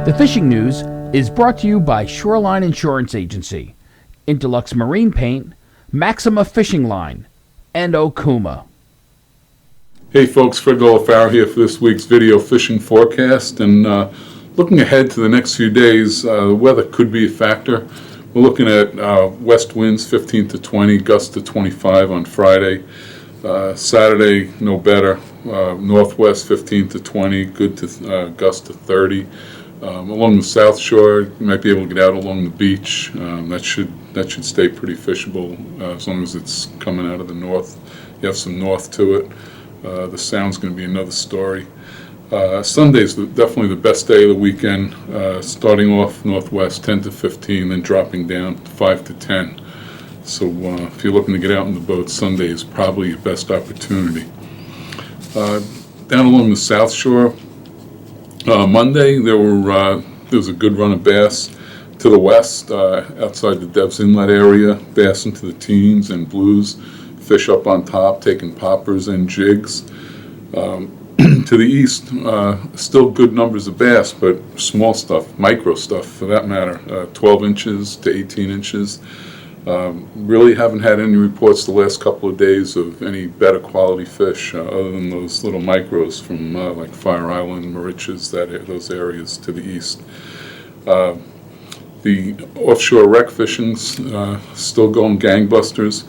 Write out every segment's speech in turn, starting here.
The fishing news is brought to you by Shoreline Insurance Agency, Interlux Marine Paint, Maxima Fishing Line, and Okuma. Hey folks, Fred Golofaro here for this week's video fishing forecast, and looking ahead to the next few days, the weather could be a factor. We're looking at west winds 15 to 20, gusts to 25 on Friday. Saturday, no better. Northwest 15 to 20, good to gust to 30. Along the South Shore, you might be able to get out along the beach. That should stay pretty fishable as long as it's coming out of the north. You have some north to it. The Sound's going to be another story. Sunday's definitely the best day of the weekend, starting off northwest 10 to 15, then dropping down 5 to 10. So if you're looking to get out in the boat, Sunday is probably your best opportunity. Down along the South Shore, Monday there was a good run of bass to the west, outside the Devs Inlet area, bass into the teens and blues, fish up on top, taking poppers and jigs. To the east, still good numbers of bass, but small stuff, micro stuff for that matter, 12 inches to 18 inches. Really haven't had any reports the last couple of days of any better quality fish other than those little micros from like Fire Island, Mauritius, those areas to the east. The offshore wreck fishing's still going gangbusters.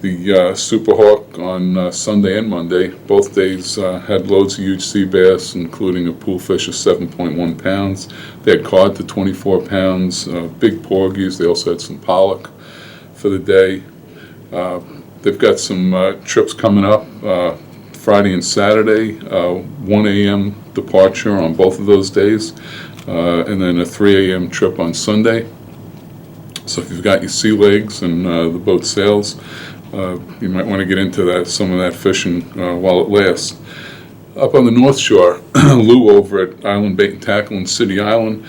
The Super Hawk on Sunday and Monday, both days had loads of huge sea bass, including a pool fish of 7.1 pounds. They had cod to 24 pounds, big porgies. They also had some pollock for the day. They've got some trips coming up Friday and Saturday, 1 a.m. departure on both of those days, and then a 3 a.m. trip on Sunday. So if you've got your sea legs and the boat sails, you might want to get into some of that fishing while it lasts. Up on the North Shore, Lou over at Island Bait and Tackle in City Island,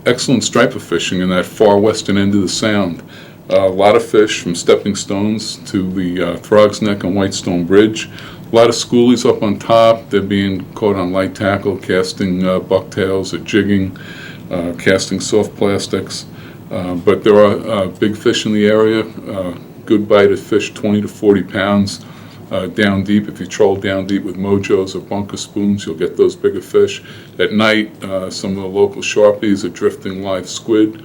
excellent striper fishing in that far western end of the Sound. A lot of fish from Stepping Stones to the Throg's Neck and Whitestone Bridge. A lot of schoolies up on top. They're being caught on light tackle, casting bucktails or jigging, casting soft plastics. But there are big fish in the area. Good bite of fish 20 to 40 pounds down deep. If you troll down deep with mojos or bunker spoons, you'll get those bigger fish. At night, some of the local sharpies are drifting live squid.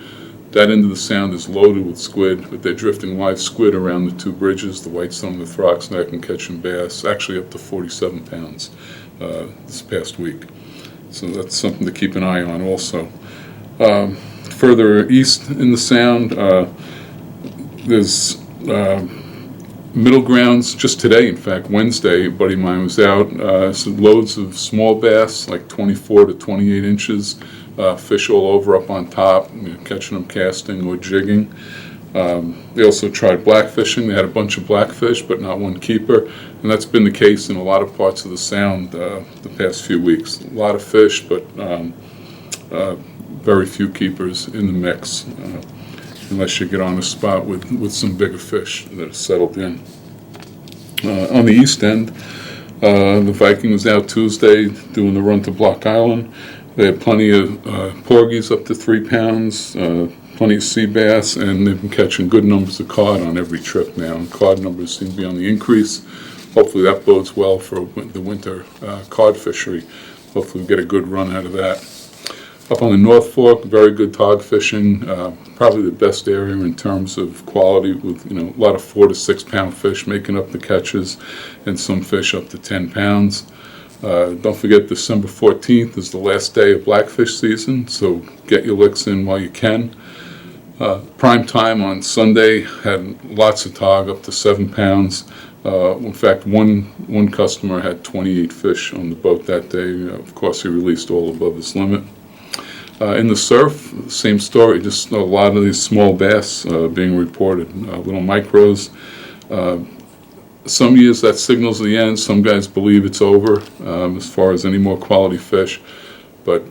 That end of the Sound is loaded with squid, but they're drifting live squid around the two bridges, the Whitestone and the Throg's Neck, and catching bass, actually up to 47 pounds this past week. So that's something to keep an eye on also. Further east in the Sound, there's middle grounds. Just today, in fact, Wednesday, a buddy of mine was out, some loads of small bass, like 24 to 28 inches, fish all over up on top, catching them casting or jigging. They also tried blackfishing. They had a bunch of blackfish, but not one keeper, and that's been the case in a lot of parts of the Sound the past few weeks. A lot of fish, but very few keepers in the mix, unless you get on a spot with some bigger fish that are settled in. On the east end, the Viking was out Tuesday doing the run to Block Island. They had plenty of porgies up to 3 pounds, plenty of sea bass, and they've been catching good numbers of cod on every trip now. And cod numbers seem to be on the increase. Hopefully that bodes well for the winter cod fishery. Hopefully we get a good run out of that. Up on the North Fork, very good tog fishing, probably the best area in terms of quality, with a lot of 4 to 6 pound fish making up the catches, and some fish up to 10 pounds. Don't forget December 14th is the last day of Blackfish season, so get your licks in while you can. Prime time on Sunday had lots of tog up to 7 pounds. In fact, one customer had 28 fish on the boat that day. Of course, he released all above his limit. In the surf, same story, just a lot of these small bass being reported, little micros. Some years that signals the end. Some guys believe it's over as far as any more quality fish, but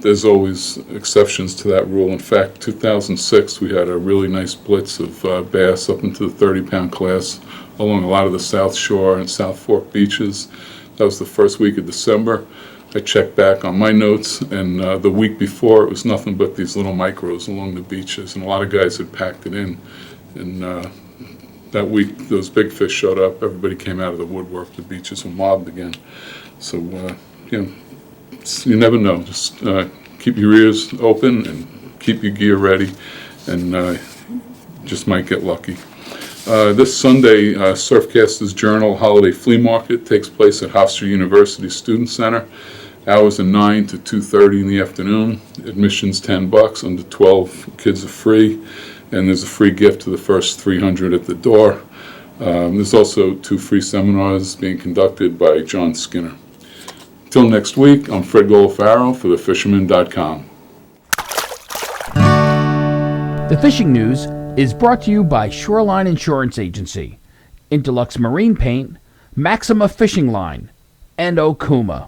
there's always exceptions to that rule. In fact, 2006 we had a really nice blitz of bass up into the 30-pound class along a lot of the South Shore and South Fork beaches. That was the first week of December. I checked back on my notes, and the week before it was nothing but these little micros along the beaches, and a lot of guys had packed it in. And that week, those big fish showed up. Everybody came out of the woodwork. The beaches were mobbed again. So, you never know. Just keep your ears open and keep your gear ready, and just might get lucky. This Sunday, Surfcasters Journal Holiday Flea Market takes place at Hofstra University Student Center. Hours are 9 to 2:30 in the afternoon. Admission's $10. Under 12 kids are free, and there's a free gift to the first 300 at the door. There's also 2 free seminars being conducted by John Skinner. Till next week, I'm Fred Golofaro for thefisherman.com. The fishing news is brought to you by Shoreline Insurance Agency, Interlux Marine Paint, Maxima Fishing Line, and Okuma.